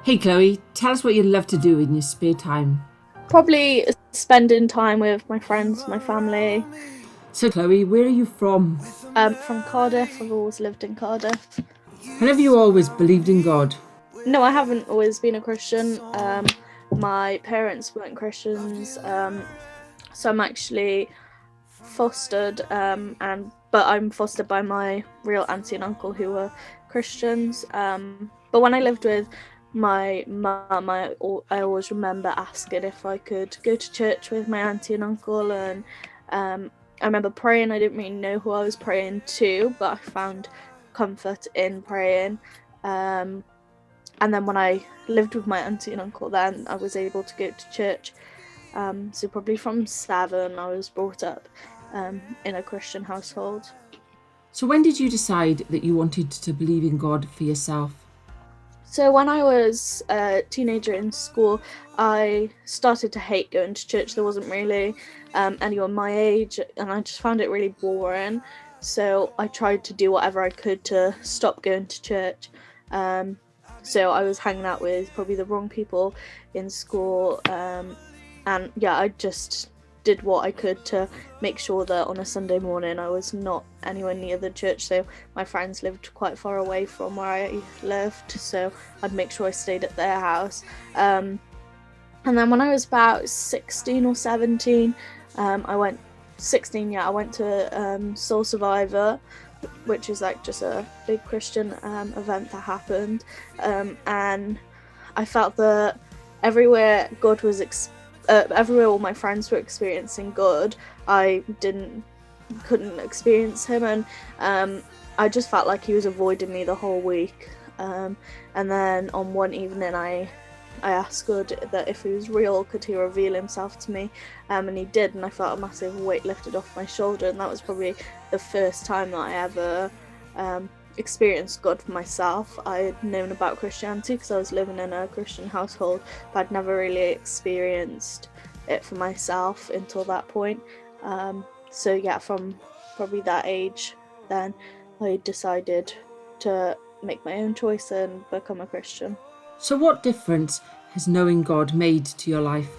Hey Chloe, tell us what you love to do in your spare time. Probably spending time with my friends, my family. So Chloe, where are you from? From Cardiff, I've always lived in Cardiff. And have you always believed in God? No, I haven't always been a Christian. My parents weren't Christians, so I'm actually fostered, but I'm fostered by my real auntie and uncle who were Christians. But when I lived with my mum, I always remember asking if I could go to church with my auntie and uncle, and I remember praying. I didn't really know who I was praying to, but I found comfort in praying. Um, and then when I lived with my auntie and uncle, then I was able to go to church. So probably from 7, I was brought up in a Christian household. So when did you decide that you wanted to believe in God for yourself? So when I was a teenager in school, I started to hate going to church. There wasn't really anyone my age, and I just found it really boring. So I tried to do whatever I could to stop going to church. Um, so I was hanging out with probably the wrong people in school, and yeah, I just did what I could to make sure that on a Sunday morning I was not anywhere near the church. So my friends lived quite far away from where I lived, so I'd make sure I stayed at their house. And then when I was about 16 or 17, I went 16. Yeah, I went to Soul Survivor, which is like just a big Christian event that happened, and I felt that everywhere God was everywhere all my friends were experiencing God, I couldn't experience him, and I just felt like he was avoiding me the whole week. And then on one evening, I asked God that if he was real, could he reveal himself to me? And he did, and I felt a massive weight lifted off my shoulder, and that was probably the first time that I ever experienced God for myself. I had known about Christianity because I was living in a Christian household, but I'd never really experienced it for myself until that point. So yeah, from probably that age, then I decided to make my own choice and become a Christian. So what difference has knowing God made to your life?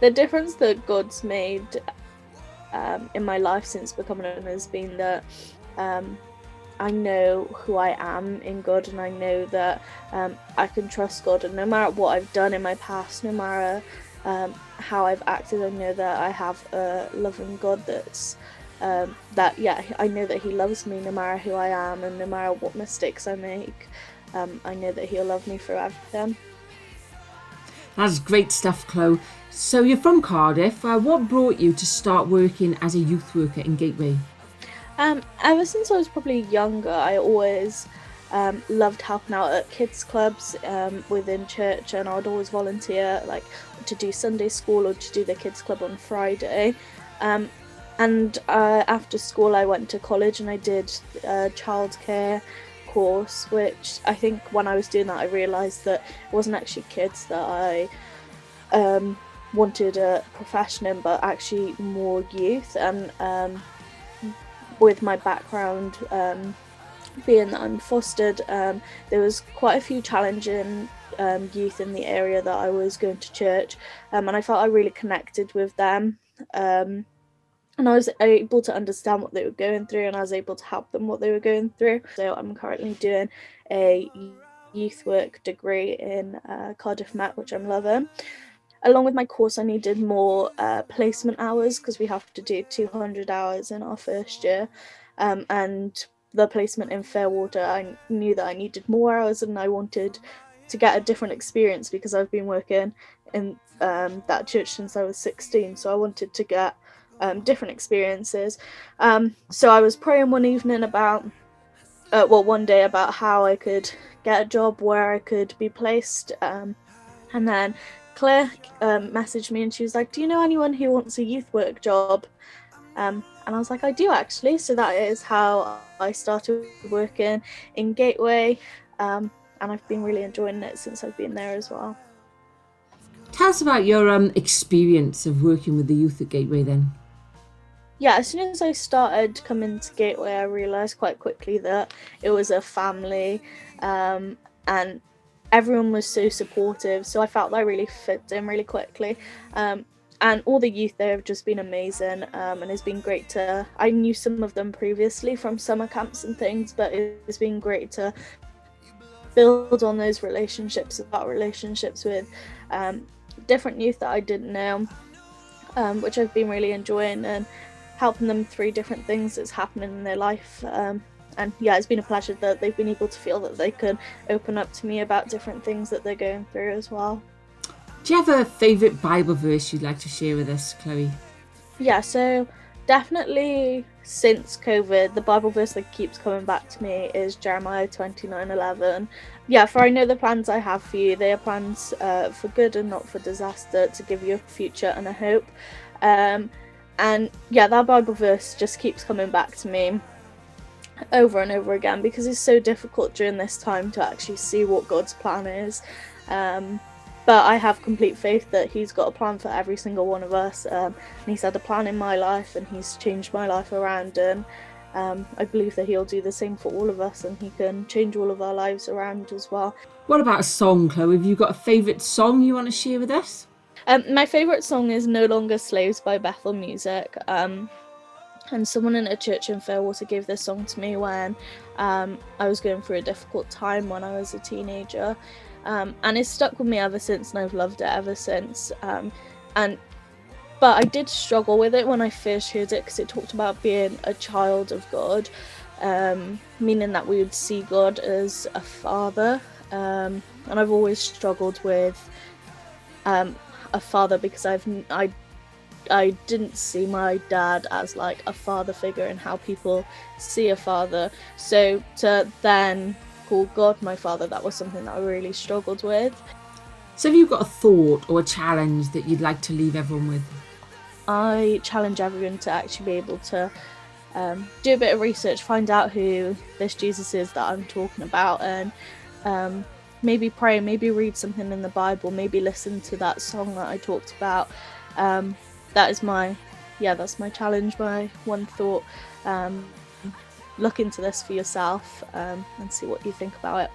The difference that God's made in my life since becoming a Christian has been that um, I know who I am in God, and I know that I can trust God. And no matter what I've done in my past, no matter how I've acted, I know that I have a loving God I know that He loves me no matter who I am and no matter what mistakes I make. I know that He'll love me for everything. That's great stuff, Chloe. So you're from Cardiff. What brought you to start working as a youth worker in Gateway? Ever since I was probably younger, I always loved helping out at kids clubs within church, and I'd always volunteer, like to do Sunday school or to do the kids club on Friday. Um, and after school, I went to college and I did a childcare course, which I think when I was doing that, I realised that it wasn't actually kids that I wanted a profession in, but actually more youth. And with my background, being that I'm fostered, there was quite a few challenging youth in the area that I was going to church, and I felt I really connected with them. And I was able to understand what they were going through, and I was able to help them what they were going through. So I'm currently doing a youth work degree in Cardiff Met, which I'm loving. Along with my course, I needed more placement hours because we have to do 200 hours in our first year. And the placement in Fairwater, I knew that I needed more hours and I wanted to get a different experience because I've been working in that church since I was 16. So I wanted to get different experiences. So I was praying one evening one day about how I could get a job where I could be placed. And then Claire messaged me and she was like, "Do you know anyone who wants a youth work job?" And I was like, "I do actually." So that is how I started working in Gateway. And I've been really enjoying it since I've been there as well. Tell us about your experience of working with the youth at Gateway then. Yeah, as soon as I started coming to Gateway, I realised quite quickly that it was a family, and everyone was so supportive, so I felt that I really fit in really quickly. And all the youth there have just been amazing, and it's been great to. I knew some of them previously from summer camps and things, but it's been great to build on those relationships, about relationships with different youth that I didn't know, which I've been really enjoying, and helping them through different things that's happening in their life. And yeah, it's been a pleasure that they've been able to feel that they could open up to me about different things that they're going through as well. Do you have a favourite Bible verse you'd like to share with us, Chloe? Yeah, so definitely since COVID, the Bible verse that keeps coming back to me is Jeremiah 29:11. Yeah, for I know the plans I have for you, they are plans for good and not for disaster, to give you a future and a hope. And yeah, that Bible verse just keeps coming back to me over and over again, because it's so difficult during this time to actually see what God's plan is. But I have complete faith that he's got a plan for every single one of us, and he's had a plan in my life, and he's changed my life around, and I believe that he'll do the same for all of us, and he can change all of our lives around as well. What about a song, Chloe? Have you got a favourite song you want to share with us? My favourite song is No Longer Slaves by Bethel Music. And someone in a church in Fairwater gave this song to me when I was going through a difficult time when I was a teenager. And it's stuck with me ever since, and I've loved it ever since. But I did struggle with it when I first heard it, because it talked about being a child of God, meaning that we would see God as a father. And I've always struggled with a father, because I didn't see my dad as like a father figure and how people see a father. So to then call God my father, that was something that I really struggled with. So have you got a thought or a challenge that you'd like to leave everyone with? I challenge everyone to actually be able to do a bit of research, find out who this Jesus is that I'm talking about, and maybe pray, maybe read something in the Bible, maybe listen to that song that I talked about. That's my challenge, my one thought. Look into this for yourself, and see what you think about it.